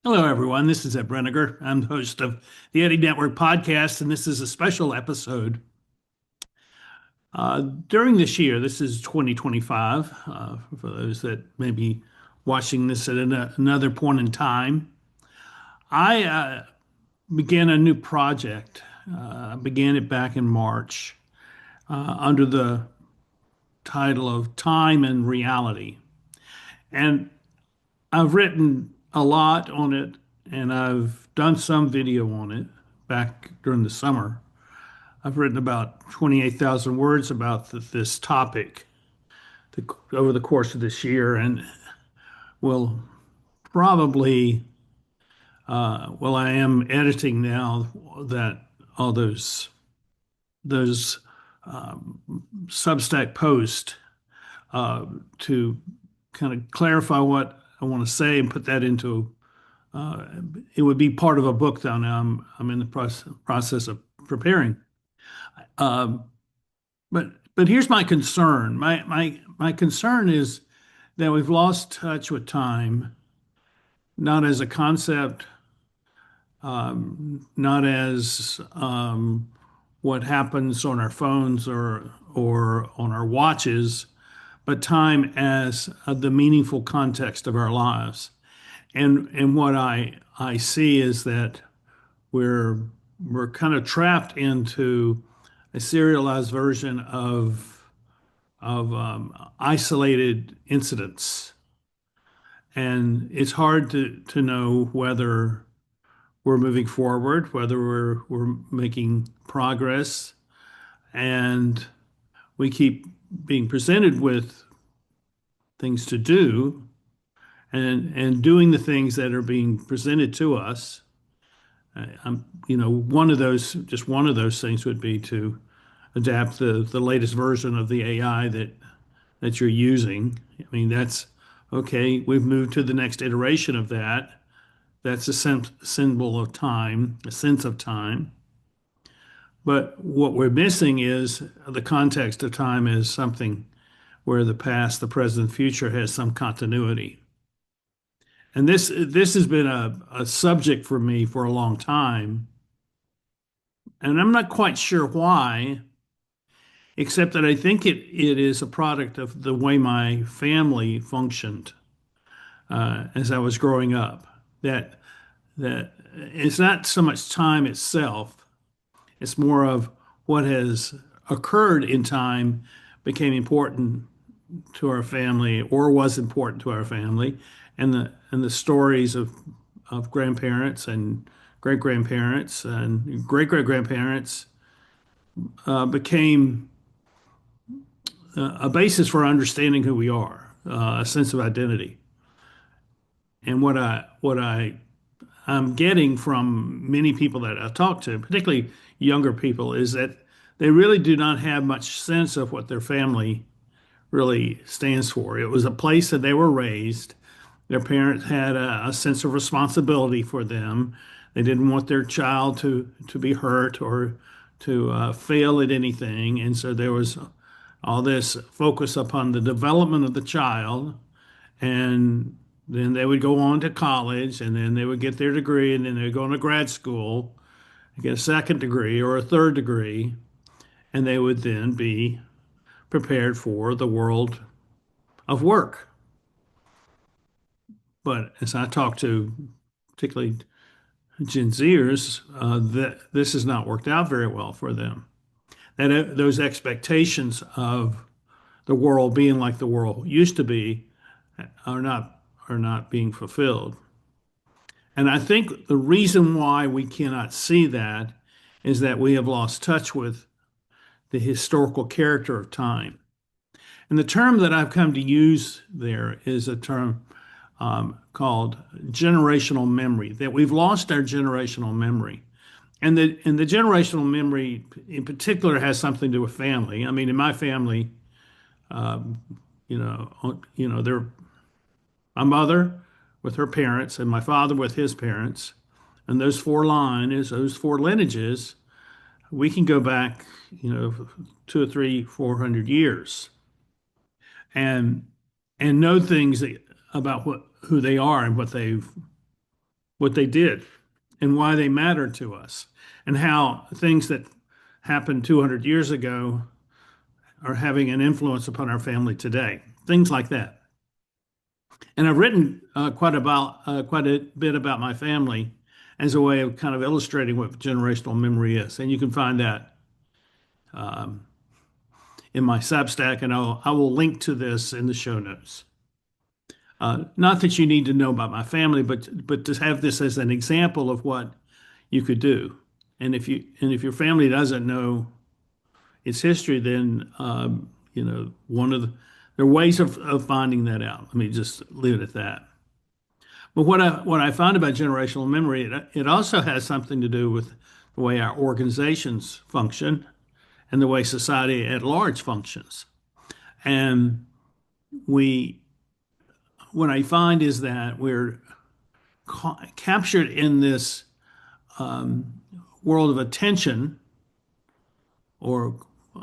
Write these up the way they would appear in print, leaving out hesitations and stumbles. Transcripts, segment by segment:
Hello, everyone. This is Ed Brenegar. I'm the host of the Eddie Network podcast, and this is a special episode. During this year, this is 2025, for those that may be watching this at another point in time, I began a new project. I began it back in March under the title of Time and Reality. And I've written a lot on it, and I've done some video on it back during the summer. I've written about 28,000 words about this topic over the course of this year, and will probably, I am editing now that all those Substack posts to kind of clarify what I want to say and put that into. It would be part of a book though. Now I'm in the process of preparing. Um, but here's my concern. My concern is that we've lost touch with time, not as a concept, not as what happens on our phones or on our watches, but time as the meaningful context of our lives. And what I see is that we're we're kind of trapped into a serialized version of isolated incidents, and it's hard to know whether we're moving forward, whether we're making progress, and we keep being presented with things to do and doing the things that are being presented to us. One of those things would be to adapt the latest version of the AI that you're using. I mean, that's okay. We've moved to the next iteration of that. That's a symbol of time, a sense of time. But what we're missing is the context of time is something where the past, the present, future has some continuity. And this has been a subject for me for a long time. And I'm not quite sure why, except that I think it is a product of the way my family functioned as I was growing up. That it's not so much time itself, it's more of what has occurred in time became important to our family or was important to our family, and the stories of grandparents and great grandparents and great great grandparents became a basis for understanding who we are, a sense of identity. And I'm getting from many people that I talk to, particularly younger people, is that they really do not have much sense of what their family really stands for. It was a place that they were raised. Their parents had a sense of responsibility for them. They didn't want their child to be hurt or to fail at anything. And so there was all this focus upon the development of the child. And then they would go on to college, and then they would get their degree, and then they would go on to grad school, get a second degree or a third degree, and they would then be prepared for the world of work. But as I talk to particularly Gen Zers, that this has not worked out very well for them. That those expectations of the world being like the world used to be are not being fulfilled. And I think the reason why we cannot see that is that we have lost touch with the historical character of time. And the term that I've come to use there is a term called generational memory, that we've lost our generational memory. And the generational memory in particular has something to do with family. I mean, in my family, they're my mother with her parents and my father with his parents. And those four lineages, we can go back, 2 or 3, 400 years and know things about who they are and what they've what they did and why they mattered to us, and how things that happened 200 years ago are having an influence upon our family today. Things like that. And I've written quite a bit about my family as a way of kind of illustrating what generational memory is. And you can find that in my Substack, and I will link to this in the show notes. Not that you need to know about my family, but to have this as an example of what you could do. And if your family doesn't know its history, then one of there are ways of finding that out. Let me just leave it at that. But what I found about generational memory, it also has something to do with the way our organizations function and the way society at large functions. And we, what I find is that we're captured in this world of attention or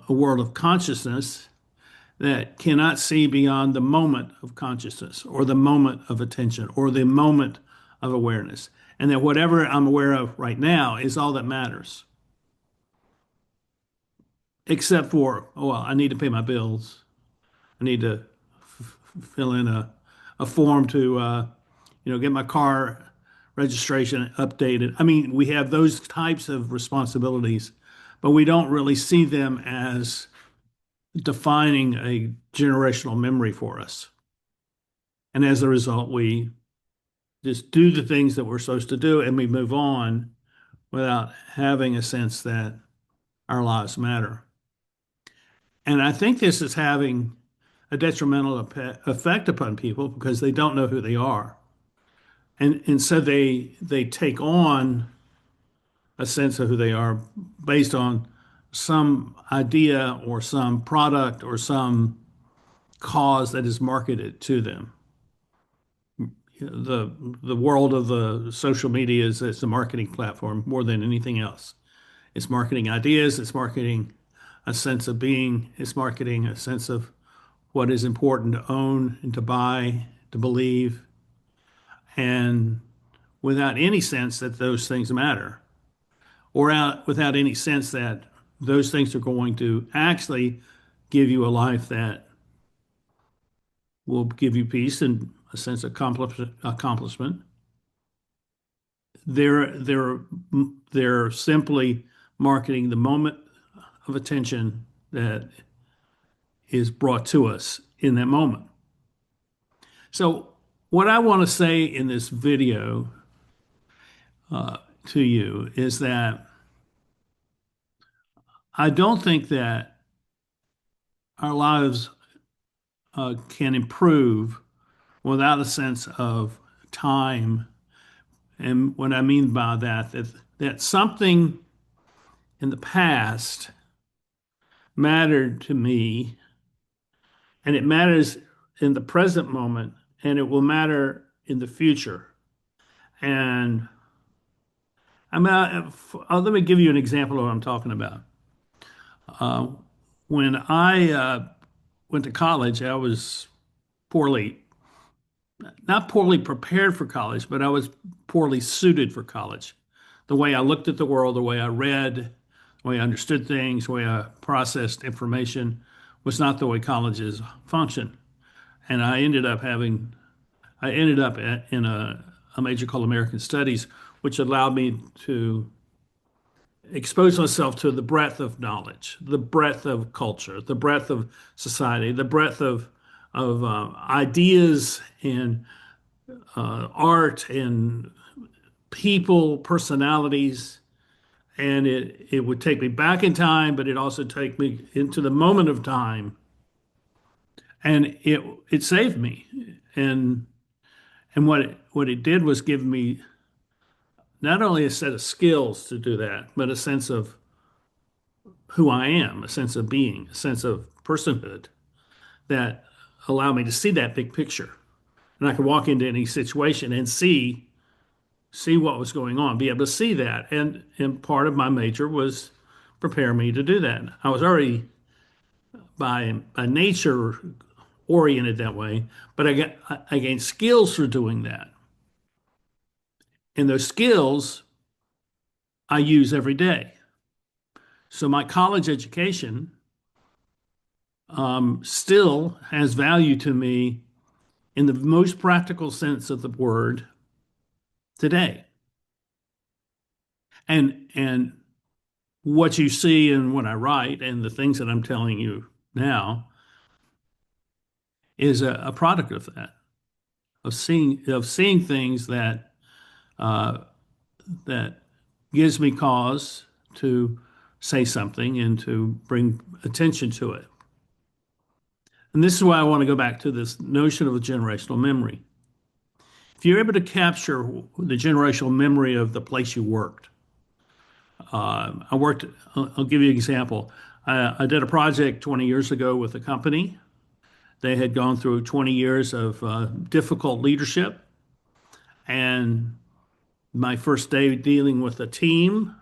a world of consciousness that cannot see beyond the moment of consciousness or the moment of attention or the moment of awareness. And that whatever I'm aware of right now is all that matters, except for, oh, well, I need to pay my bills. I need to fill in a form to, get my car registration updated. I mean, we have those types of responsibilities, but we don't really see them as defining a generational memory for us. And as a result, we just do the things that we're supposed to do and we move on without having a sense that our lives matter. And I think this is having a detrimental effect upon people because they don't know who they are. And so they take on a sense of who they are based on some idea or some product or some cause that is marketed to them. The world of the social media is it's a marketing platform more than anything else. It's marketing ideas, it's marketing a sense of being, it's marketing a sense of what is important to own and to buy, to believe, and without any sense that those things matter, or without any sense that those things are going to actually give you a life that will give you peace and a sense of accomplishment. They're they're simply marketing the moment of attention that is brought to us in that moment. So, what I want to say in this video to you is that I don't think that our lives can improve without a sense of time. And what I mean by that something in the past mattered to me, and it matters in the present moment, and it will matter in the future. And let me give you an example of what I'm talking about. When I went to college, I was poorly, not poorly prepared for college, but I was poorly suited for college. The way I looked at the world, the way I read, the way I understood things, the way I processed information was not the way colleges function. And I ended up in a major called American Studies, which allowed me to expose myself to the breadth of knowledge, the breadth of culture, the breadth of society, the breadth of ideas and art and people, personalities. And it would take me back in time, but it also take me into the moment of time. And it saved me. And what it did was give me not only a set of skills to do that, but a sense of who I am, a sense of being, a sense of personhood that allow me to see that big picture. And I could walk into any situation and see what was going on, be able to see that. And part of my major was prepare me to do that. I was already by nature oriented that way, but I gained skills for doing that. And those skills I use every day. So my college education still has value to me in the most practical sense of the word today. And what you see in what I write and the things that I'm telling you now is a product of that, of seeing things uh, that gives me cause to say something and to bring attention to it. And this is why I want to go back to this notion of a generational memory. If you're able to capture the generational memory of the place you worked, I worked, I'll give you an example. I did a project 20 years ago with a company. They had gone through 20 years of difficult leadership. And my first day dealing with a team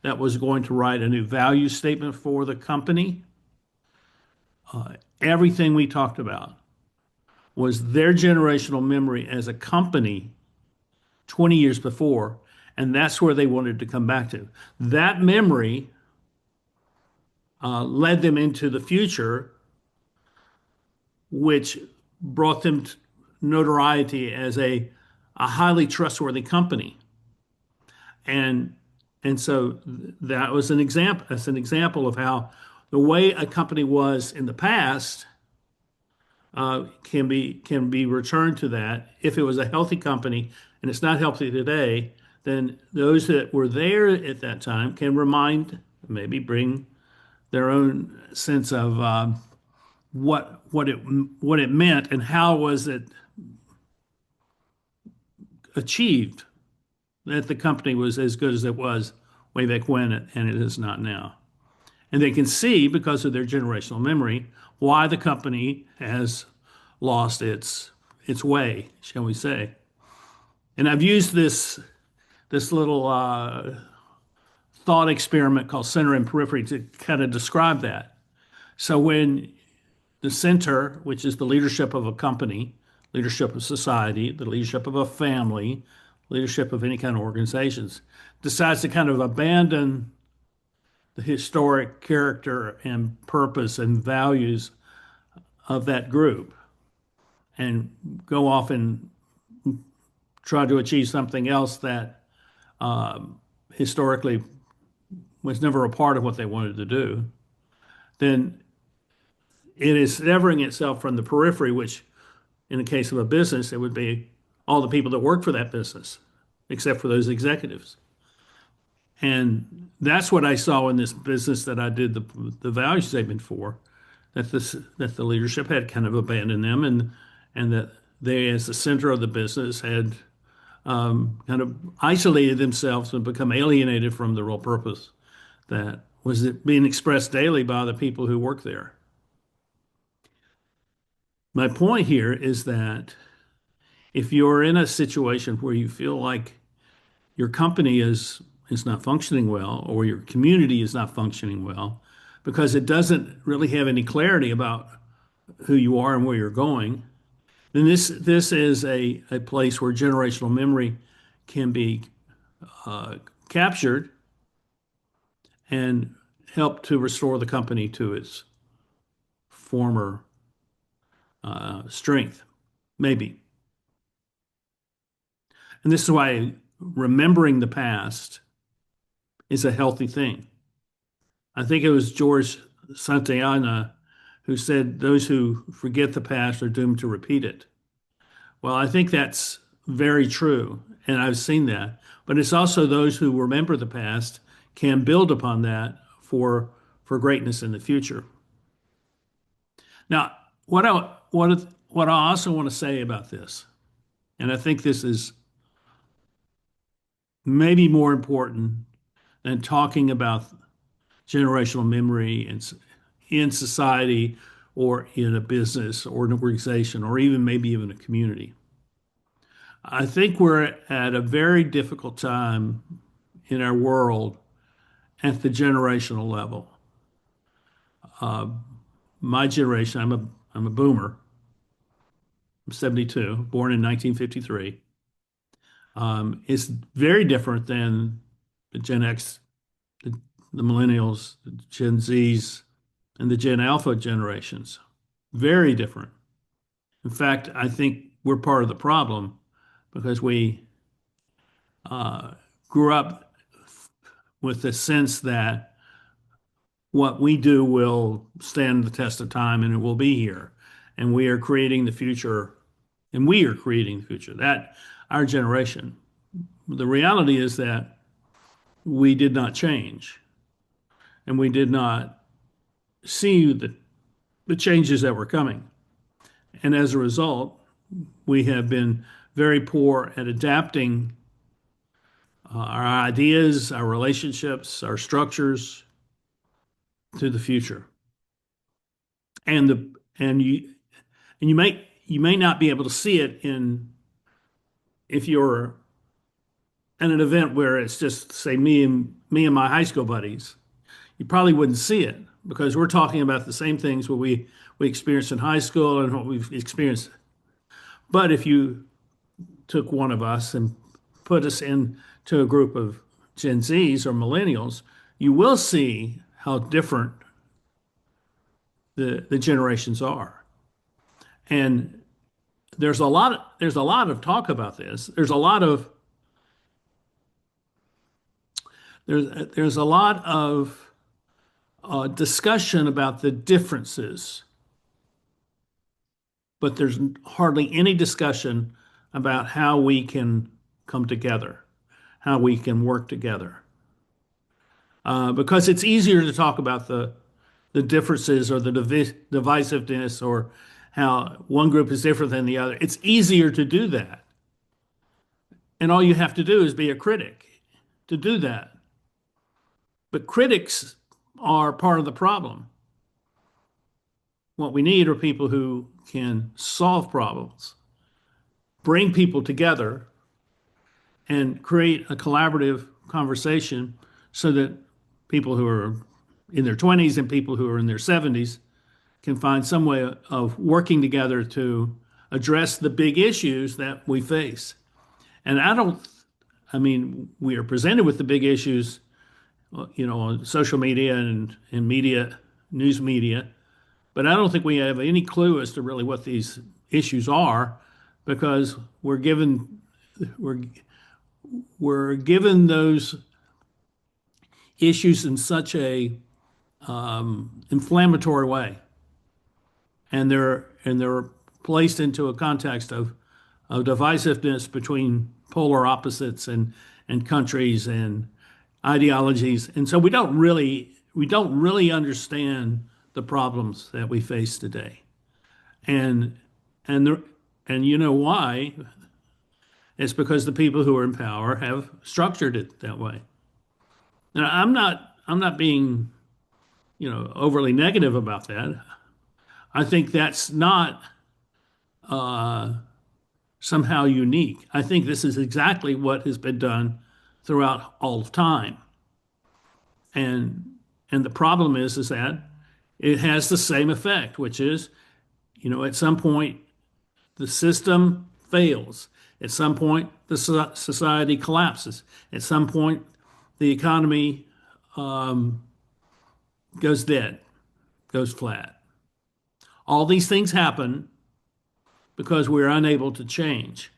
that was going to write a new value statement for the company, everything we talked about was their generational memory as a company 20 years before. And that's where they wanted to come back to. That memory led them into the future, which brought them notoriety as a highly trustworthy company. And and so that was an example. That's an example of how the way a company was in the past can be returned to that. If it was a healthy company and it's not healthy today, then those that were there at that time can remind, maybe bring their own sense of what it meant and how was it achieved that the company was as good as it was way back when and it is not now. And they can see because of their generational memory why the company has lost its way, shall we say. And I've used this little thought experiment called center and periphery to kind of describe that. So when the center, which is the leadership of a company, leadership of society, the leadership of a family, leadership of any kind of organizations, decides to kind of abandon the historic character and purpose and values of that group and go off and try to achieve something else that historically was never a part of what they wanted to do, then it is severing itself from the periphery, which in the case of a business, it would be all the people that work for that business, except for those executives. And that's what I saw in this business that I did the value statement for, that the leadership had kind of abandoned them and that they, as the center of the business, had kind of isolated themselves and become alienated from the real purpose that was being expressed daily by the people who work there. My point here is that if you're in a situation where you feel like your company is not functioning well or your community is not functioning well because it doesn't really have any clarity about who you are and where you're going, then this is a place where generational memory can be captured and help to restore the company to its former strength, maybe. And this is why remembering the past is a healthy thing. I think it was George Santayana who said those who forget the past are doomed to repeat it. Well, I think that's very true, and I've seen that. But it's also those who remember the past can build upon that for greatness in the future. Now, what I also want to say about this, and I think this is maybe more important than talking about generational memory in society or in a business or an organization or even maybe even a community. I think we're at a very difficult time in our world at the generational level. My generation, I'm a boomer. I'm 72, born in 1953. It's very different than the Gen X, the, the millennials, the Gen Zs, and the Gen Alpha generations. Very different. In fact, I think we're part of the problem because we uh, grew up with the sense that what we do will stand the test of time and it will be here. And we are creating the future, and we are creating the future. That our generation. The reality is that we did not change and we did not see the changes that were coming. And as a result, we have been very poor at adapting our ideas, our relationships, our structures to the future. And the and you may not be able to see it in if you're at an event where it's just say me and my high school buddies. You probably wouldn't see it because we're talking about the same things what we experienced in high school and what we've experienced. But if you took one of us and put us into a group of Gen Zs or millennials, you will see how different the generations are. And there's a lot of talk about this. There's a lot of discussion about the differences, but there's hardly any discussion about how we can come together, how we can work together. Because it's easier to talk about the differences or the divisiveness or how one group is different than the other. It's easier to do that. And all you have to do is be a critic to do that. But critics are part of the problem. What we need are people who can solve problems, bring people together, and create a collaborative conversation so that people who are in their 20s and people who are in their 70s can find some way of working together to address the big issues that we face. And I mean, we are presented with the big issues, on social media and media, news media, but I don't think we have any clue as to really what these issues are because we're we're given those issues in such a inflammatory way, and they're placed into a context of divisiveness between polar opposites and countries and ideologies, and so we don't really understand the problems that we face today, and and the and you know why? It's because the people who are in power have structured it that way. Now, I'm not being overly negative about that. I think that's not somehow unique. I think this is exactly what has been done throughout all of time. And and the problem is that it has the same effect, which is, at some point the system fails. At some point the society collapses. At some point the economy goes dead, goes flat. All these things happen because we're unable to change.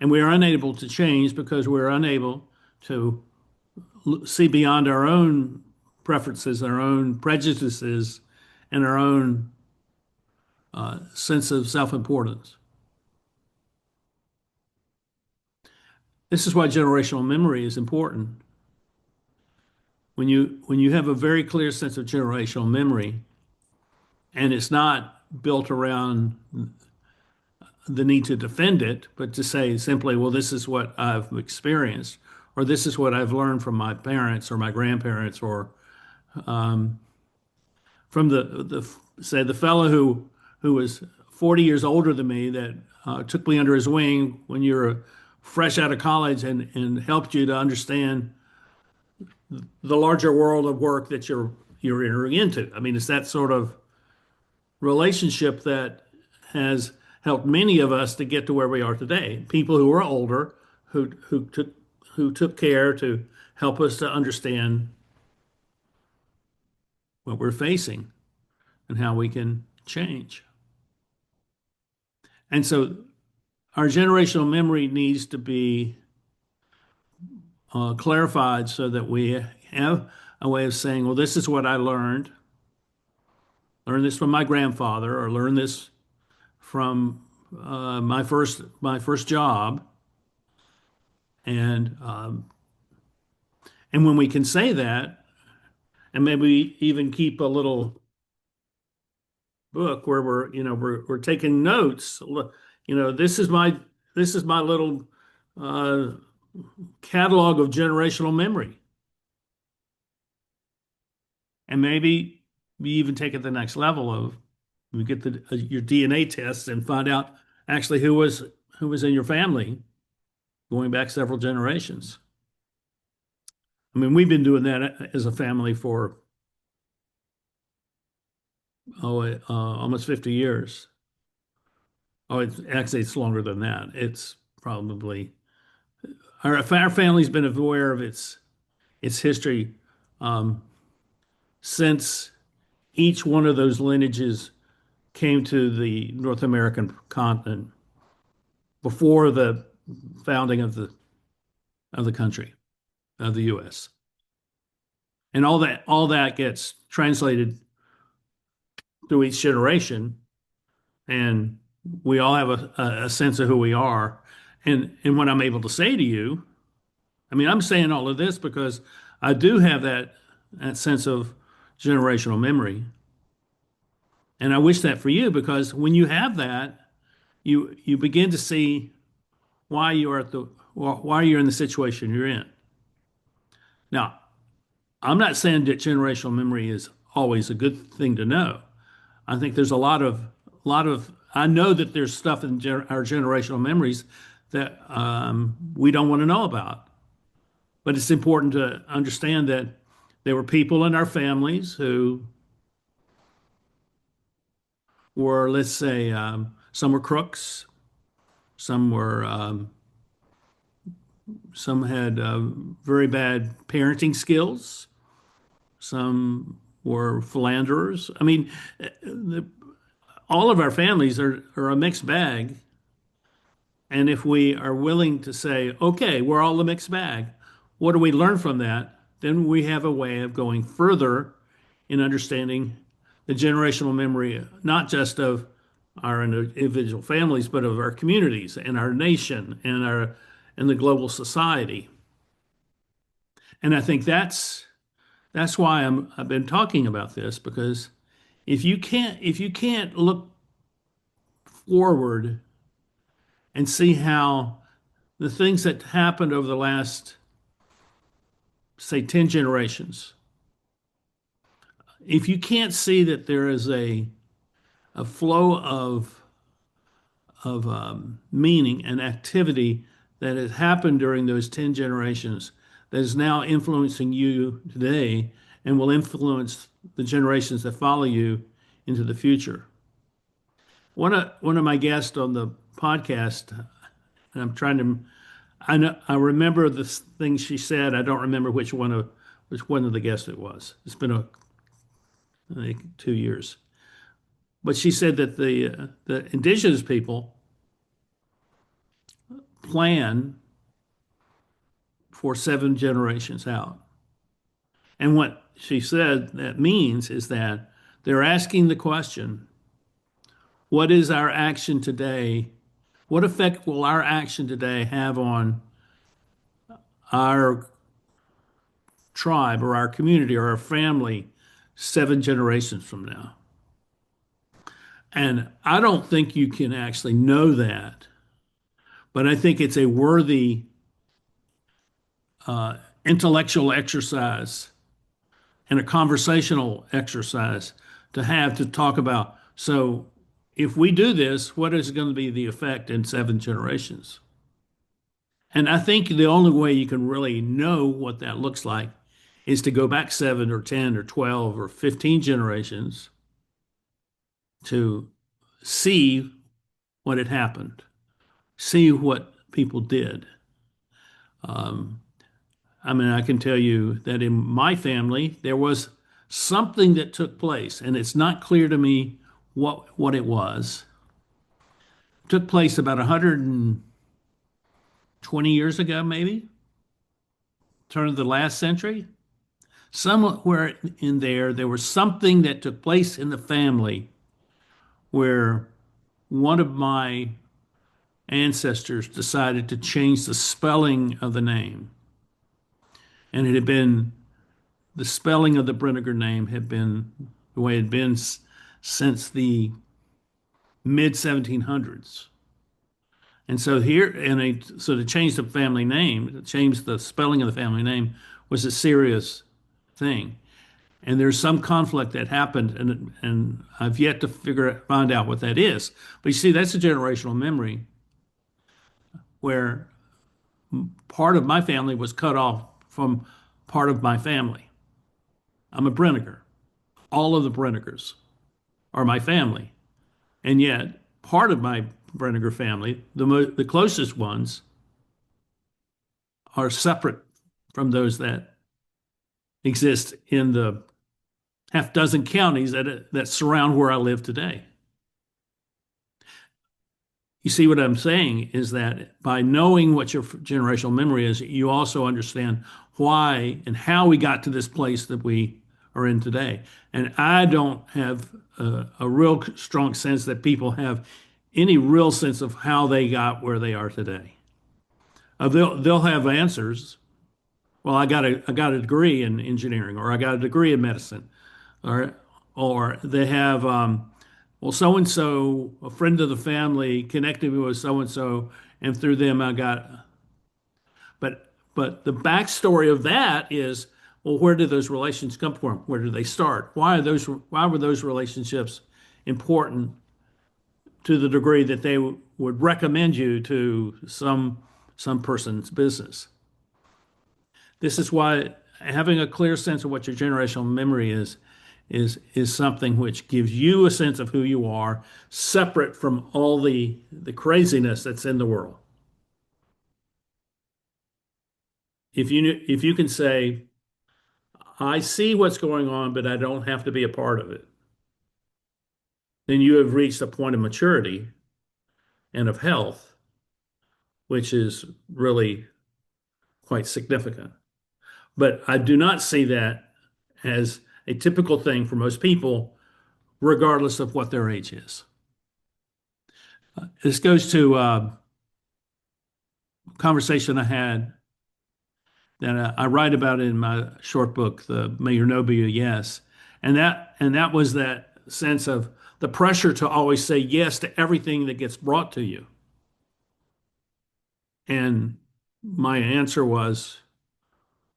And we are unable to change because we're unable to see beyond our own preferences, our own prejudices, and our own sense of self-importance. This is why generational memory is important. When you have a very clear sense of generational memory, and it's not built around the need to defend it, but to say simply, well, this is what I've experienced, or this is what I've learned from my parents or my grandparents, or from the fellow who was 40 years older than me that took me under his wing when you're fresh out of college and helped you to understand the larger world of work that you're entering into. I mean, it's that sort of relationship that has helped many of us to get to where we are today. People who are older, who took care to help us to understand what we're facing and how we can change. And so our generational memory needs to be clarified so that we have a way of saying, well, this is what I learned this from my grandfather, or learned this from my first job, and and when we can say that, and maybe even keep a little book where we're taking notes. This is my little uh, catalog of generational memory, and maybe we even take it the next level of we get your DNA tests and find out actually who was in your family going back several generations. I mean, we've been doing that as a family for almost 50 years. Oh, it's longer than that. It's probably our family's been aware of its history um, since each one of those lineages came to the North American continent before the founding of the country of the U.S. And all that gets translated through each generation, and we all have a sense of who we are. And what I'm able to say to you, I mean, I'm saying all of this because I do have that sense of generational memory. And I wish that for you, because when you have that, you begin to see why why you're in the situation you're in. Now, I'm not saying that generational memory is always a good thing to know. I think there's a lot of I know that there's stuff in our generational memories that we don't want to know about. But it's important to understand that there were people in our families who were, let's say, some were crooks, some were some had very bad parenting skills, some were philanderers. I mean, all of our families are a mixed bag. And if we are willing to say, okay, we're all a mixed bag, what do we learn from that? Then we have a way of going further in understanding the generational memory, not just of our individual families, but of our communities and our nation and the global society. And I think that's why I've been talking about this, because if you can't look forward and see how the things that happened over the last, say, 10 generations, if you can't see that there is a flow of meaning and activity that has happened during those 10 generations that is now influencing you today and will influence the generations that follow you into the future. One of my guests on the podcast, and I remember the things she said. I don't remember which one of the guests it was. It's been I think 2 years. But she said that the indigenous people plan for 7 generations out. And what she said that means is that they're asking the question, what is our action today? What effect will our action today have on our tribe or our community or our family 7 generations from now? And I don't think you can actually know that, but I think it's a worthy intellectual exercise and a conversational exercise to talk about. So, if we do this, what is going to be the effect in 7 generations? And I think the only way you can really know what that looks like is to go back 7 or 10 or 12 or 15 generations to see what had happened, see what people did. I mean, I can tell you that in my family, there was something that took place, and it's not clear to me what it was. It took place about 120 years ago, maybe, turn of the last century. Somewhere in there, there was something that took place in the family where one of my ancestors decided to change the spelling of the name. And it had been the spelling of the Brenegar name had been the way it had been since the mid 1700s. And so so to change the family name, to change the spelling of the family name was a serious thing. And there's some conflict that happened, and I've yet to find out what that is. But you see, that's a generational memory where part of my family was cut off from part of my family. I'm a Brenegar. All of the Brenegars are my family. And yet, part of my Brenegar family, the closest ones, are separate from those that exist in the half dozen counties that surround where I live today. You see, what I'm saying is that by knowing what your generational memory is, you also understand why and how we got to this place that we are in today. And I don't have a real strong sense that people have any real sense of how they got where they are today. They'll have answers. Well, I got a degree in engineering, or I got a degree in medicine, or they have well, so and so, a friend of the family connected me with so and so, and through them I got. But the backstory of that is, well, where did those relations come from? Where did they start? Why were those relationships important to the degree that they would recommend you to some person's business? This is why having a clear sense of what your generational memory is something which gives you a sense of who you are, separate from all the craziness that's in the world. If you can say, I see what's going on, but I don't have to be a part of it, then you have reached a point of maturity and of health, which is really quite significant. But I do not see that as a typical thing for most people, regardless of what their age is. This goes to a conversation I had that I write about in my short book, the May Your No Be a Yes. And that was that sense of the pressure to always say yes to everything that gets brought to you. And my answer was,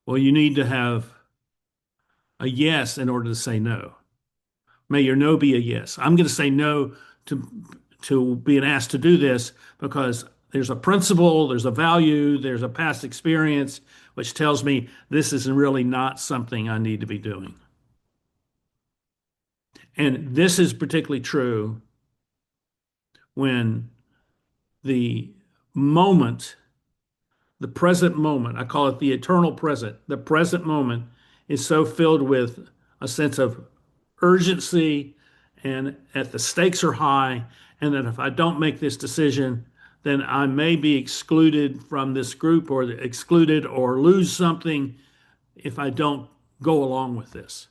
well, you need to have a yes in order to say no. May your no be a yes. I'm going to say no to being asked to do this because there's a principle, there's a value, there's a past experience which tells me this is really not something I need to be doing. And this is particularly true when the moment, the present moment, I call it the eternal present, the present moment is so filled with a sense of urgency and that the stakes are high, and that if I don't make this decision, then I may be excluded from this group or excluded or lose something if I don't go along with this.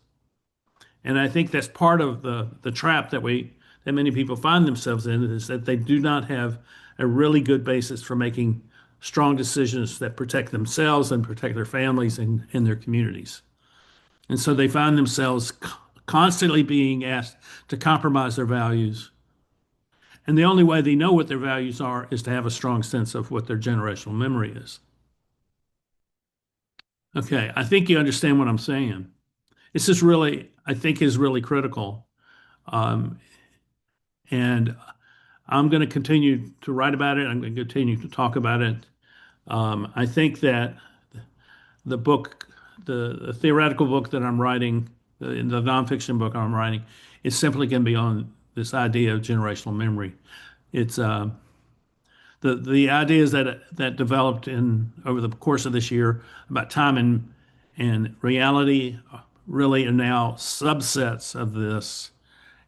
And I think that's part of the trap that many people find themselves in is that they do not have a really good basis for making strong decisions that protect themselves and protect their families and their communities. And so they find themselves constantly being asked to compromise their values. And the only way they know what their values are is to have a strong sense of what their generational memory is. Okay, I think you understand what I'm saying. This is really, I think, is really critical. Um, and I'm going to continue to write about it. I'm going to continue to talk about it. I think that the book, the theoretical book that I'm writing, the nonfiction book I'm writing, is simply going to be on this idea of generational memory. It's the ideas that developed in over the course of this year about time and reality really are now subsets of this,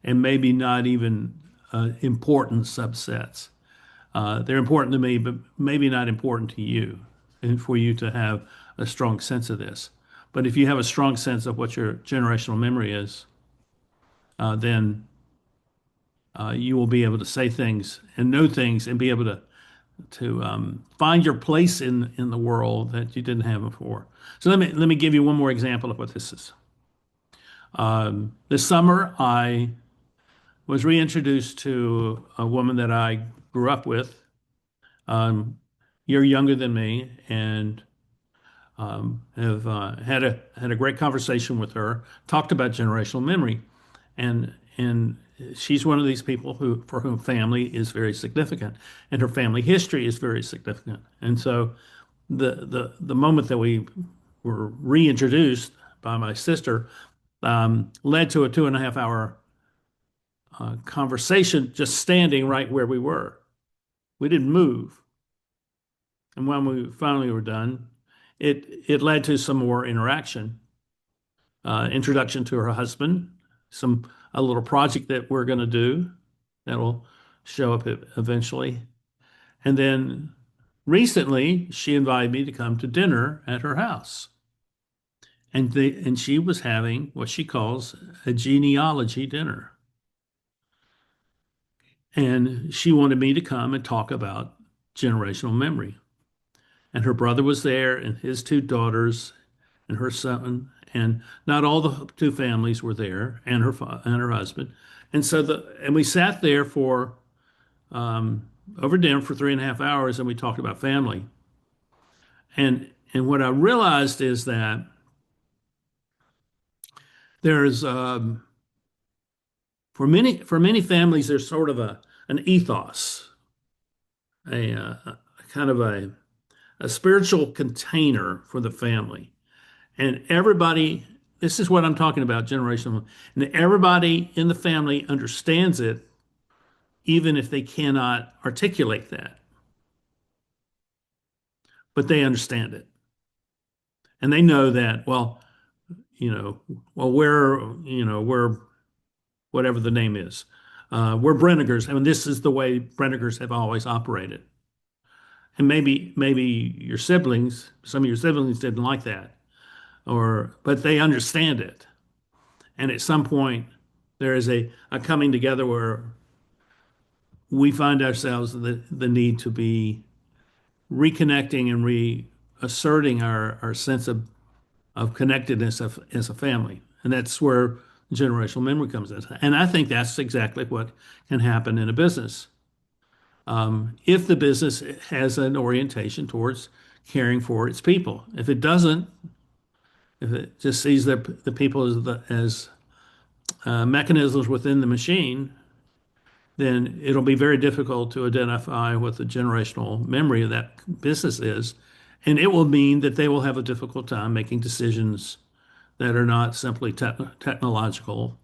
and maybe not even important subsets. They're important to me, but maybe not important to you, and for you to have a strong sense of this. But if you have a strong sense of what your generational memory is, then you will be able to say things and know things and be able to find your place in the world that you didn't have before. So let me give you one more example of what this is. This summer, I was reintroduced to a woman that I grew up with. You're younger than me, and have had a great conversation with her. Talked about generational memory, and she's one of these people who for whom family is very significant, and her family history is very significant. And so the moment that we were reintroduced by my sister led to a 2.5 hour conversation, just standing right where we were. We didn't move. And when we finally were done, it led to some more interaction, introduction to her husband, a little project that we're going to do that'll show up eventually. And then recently, she invited me to come to dinner at her house. And she was having what she calls a genealogy dinner. And she wanted me to come and talk about generational memory. And her brother was there, and his two daughters, and her son, and not all the two families were there, and her husband. And we sat there for over dinner for 3.5 hours, and we talked about family. And what I realized is that there's for many families there's sort of an ethos, a kind of a spiritual container for the family. And everybody, this is what I'm talking about, generational, and everybody in the family understands it, even if they cannot articulate that, but they understand it. And they know that, well, we're whatever the name is. We're Brenegars. I mean, this is the way Brenegars have always operated. And maybe some of your siblings didn't like that, but they understand it. And at some point, there is a coming together where we find ourselves the need to be reconnecting and reasserting our sense of connectedness as a family. And that's where generational memory comes in. And I think that's exactly what can happen in a business. If the business has an orientation towards caring for its people. If it doesn't, if it just sees the people as mechanisms within the machine, then it'll be very difficult to identify what the generational memory of that business is. And it will mean that they will have a difficult time making decisions that are not simply technological,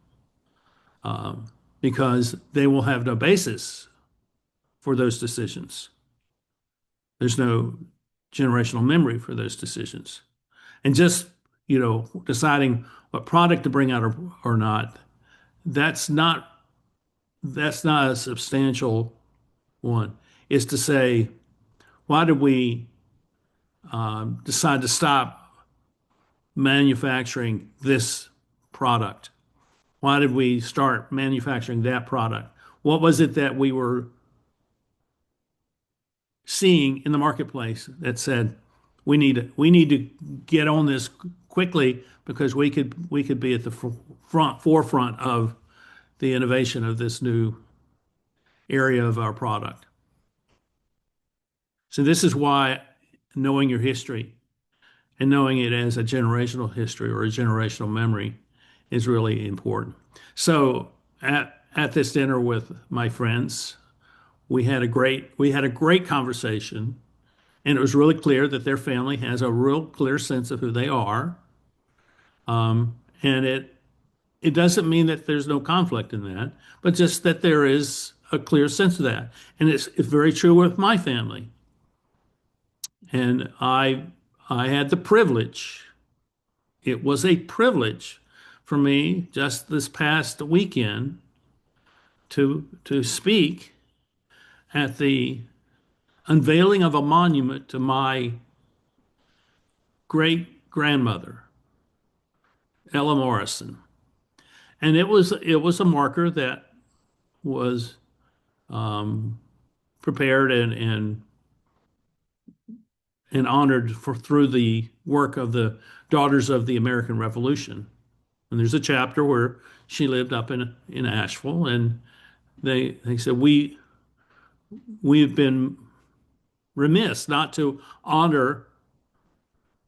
because they will have no basis for those decisions. There's no generational memory for those decisions. And just, deciding what product to bring out or not, that's not a substantial one. Is to say, why did we decide to stop manufacturing this product? Why did we start manufacturing that product? What was it that we were seeing in the marketplace that said we need to get on this quickly because we could be at the forefront of the innovation of this new area of our product. So this is why knowing your history and knowing it as a generational history or a generational memory is really important. So at this dinner with my friends, we had a great conversation, and it was really clear that their family has a real clear sense of who they are. And it doesn't mean that there's no conflict in that, but just that there is a clear sense of that. And it's very true with my family. And I had the privilege, it was a privilege for me just this past weekend to speak at the unveiling of a monument to my great grandmother, Ella Morrison. And it was a marker that was prepared and honored through the work of the Daughters of the American Revolution. And there's a chapter where she lived up in Asheville, and they said we've been remiss not to honor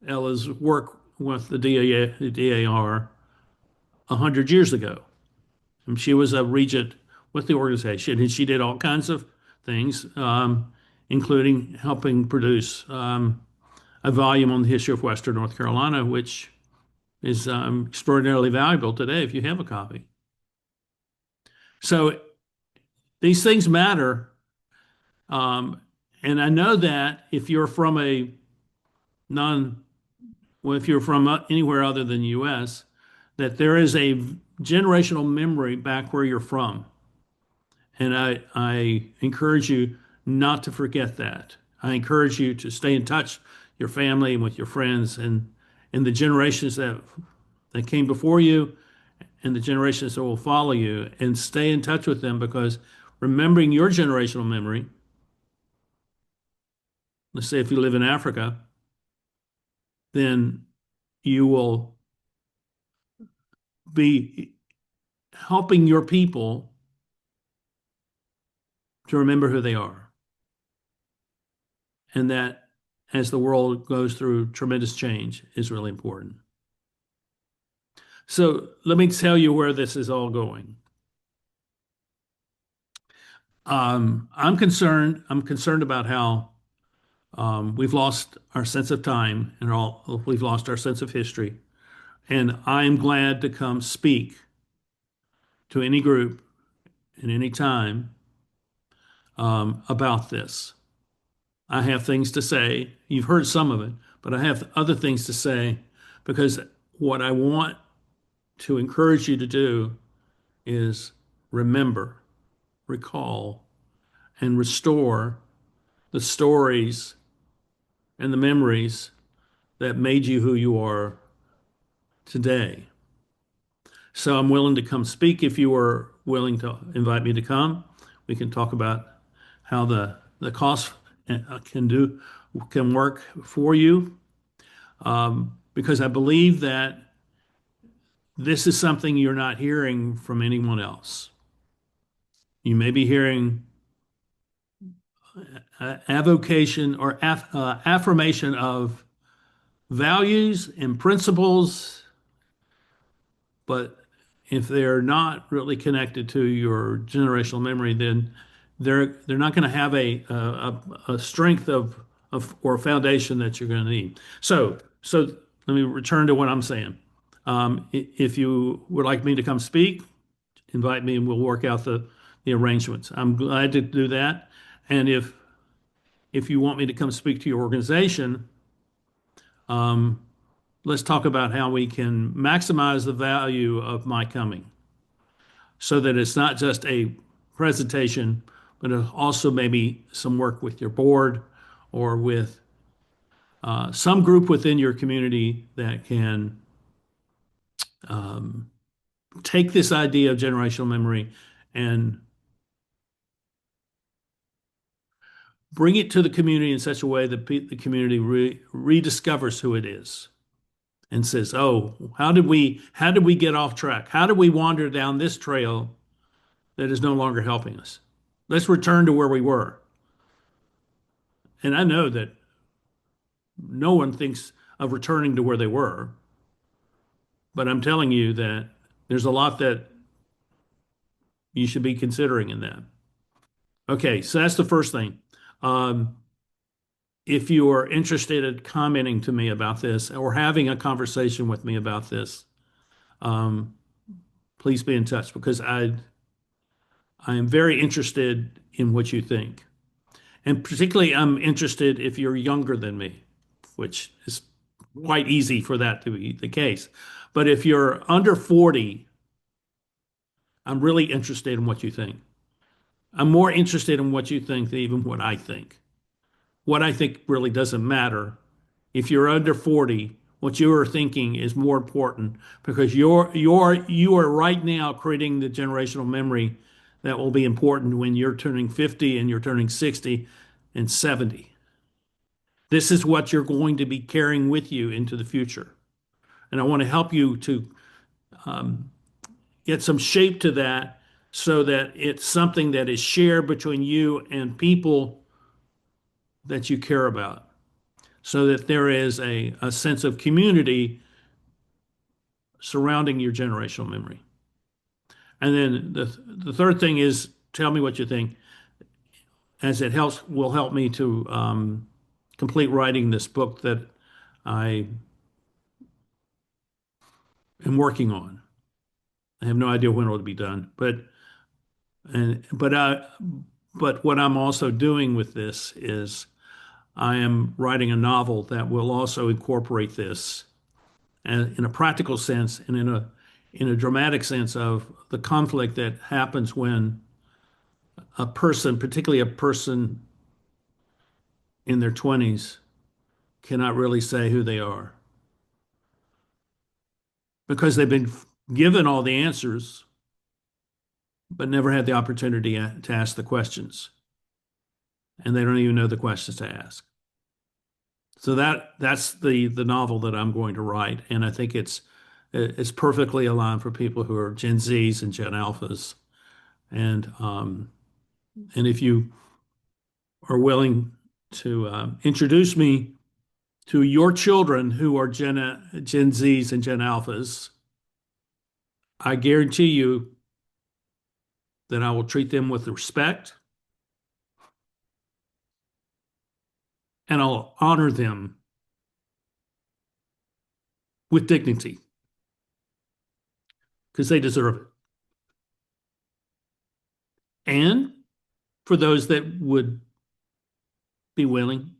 Ella's work with the DAR 100 years ago. And she was a regent with the organization, and she did all kinds of things, including helping produce a volume on the history of Western North Carolina, which is extraordinarily valuable today if you have a copy. So these things matter. Um, and I know that if you're from a non, well, if you're from anywhere other than the US, that there is a generational memory back where you're from. And I encourage you not to forget that. I encourage you to stay in touch with your family and with your friends and the generations that came before you and the generations that will follow you, and stay in touch with them, because remembering your generational memory, let's say if you live in Africa, then you will be helping your people to remember who they are. And that, as the world goes through tremendous change, is really important. So let me tell you where this is all going. I'm concerned. I'm concerned about how we've lost our sense of time, and we've lost our sense of history. And I'm glad to come speak to any group at any time about this. I have things to say. You've heard some of it, but I have other things to say, because what I want to encourage you to do is remember, recall, and restore the stories and the memories that made you who you are today. So I'm willing to come speak if you are willing to invite me to come. We can talk about how the cost can work for you, because I believe that this is something you're not hearing from anyone else. You may be hearing avocation or affirmation of values and principles, but if they're not really connected to your generational memory, then they're not going to have a strength of or a foundation that you're going to need. So let me return to what I'm saying. If you would like me to come speak, invite me and we'll work out the arrangements. I'm glad to do that. And if you want me to come speak to your organization, let's talk about how we can maximize the value of my coming, so that it's not just a presentation, but also maybe some work with your board or with some group within your community that can take this idea of generational memory and bring it to the community in such a way that the community rediscovers who it is and says, "Oh, how did we get off track? How did we wander down this trail that is no longer helping us? Let's return to where we were." And I know that no one thinks of returning to where they were, but I'm telling you that there's a lot that you should be considering in that. Okay, so that's the first thing. Um, if you are interested in commenting to me about this or having a conversation with me about this, um, please be in touch, because I am very interested in what you think. And particularly, I'm interested if you're younger than me, which is quite easy for that to be the case. But if you're under 40, I'm really interested in what you think. I'm more interested in what you think than even what I think. What I think really doesn't matter. If you're under 40, what you are thinking is more important because you are right now creating the generational memory that will be important when you're turning 50 and you're turning 60 and 70. This is what you're going to be carrying with you into the future. And I want to help you to get some shape to that so that it's something that is shared between you and people that you care about, so that there is a sense of community surrounding your generational memory. And then the third thing is tell me what you think, as it helps will help me to complete writing this book that I am working on. I have no idea when it'll be done, and but I but what I'm also doing with this is I am writing a novel that will also incorporate this and in a practical sense and in a dramatic sense of the conflict that happens when a person, particularly a person in their 20s, cannot really say who they are because they've been given all the answers but never had the opportunity to ask the questions, and they don't even know the questions to ask. So that's the novel that I'm going to write, and I think it's perfectly aligned for people who are Gen Zs and Gen Alphas, and if you are willing to introduce me to your children who are Gen Zs and Gen Alphas, I guarantee you that I will treat them with respect and I'll honor them with dignity because they deserve it. And for those that would be willing,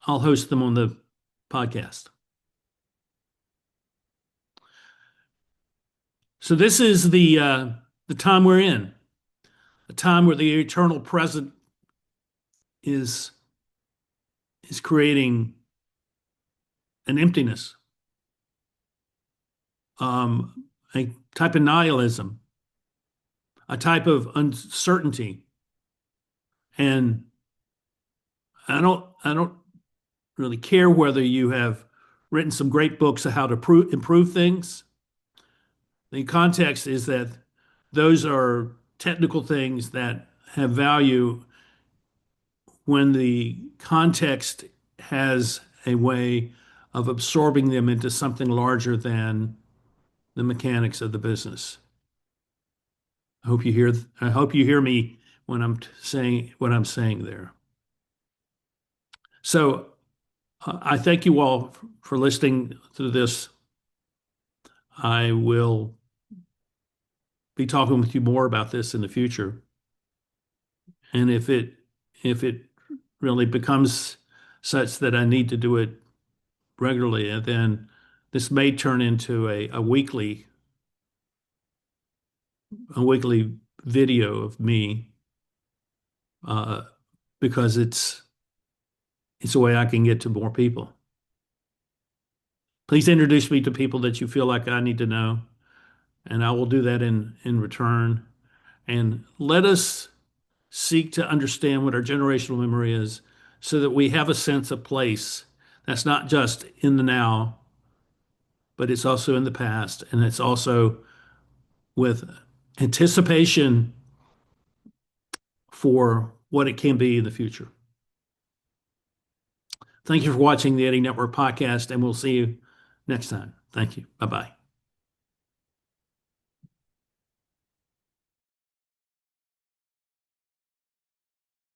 I'll host them on the podcast. So this is the time we're in, a time where the eternal present is is creating an emptiness, a type of nihilism, a type of uncertainty, and I don't really care whether you have written some great books of how to improve things. The context is that those are technical things that have value when the context has a way of absorbing them into something larger than the mechanics of the business. I hope you hear me when I'm saying what I'm saying there. So I thank you all for listening to this. I will be talking with you more about this in the future. And if it really becomes such that I need to do it regularly, then this may turn into a weekly video of me uh, because it's a way I can get to more people. Please introduce me to people that you feel like I need to know, and I will do that in return. And let us seek to understand what our generational memory is so that we have a sense of place that's not just in the now, but it's also in the past, and it's also with anticipation for what it can be in the future. Thank you for watching the Eddie Network podcast, and we'll see you next time. Thank you. Bye bye.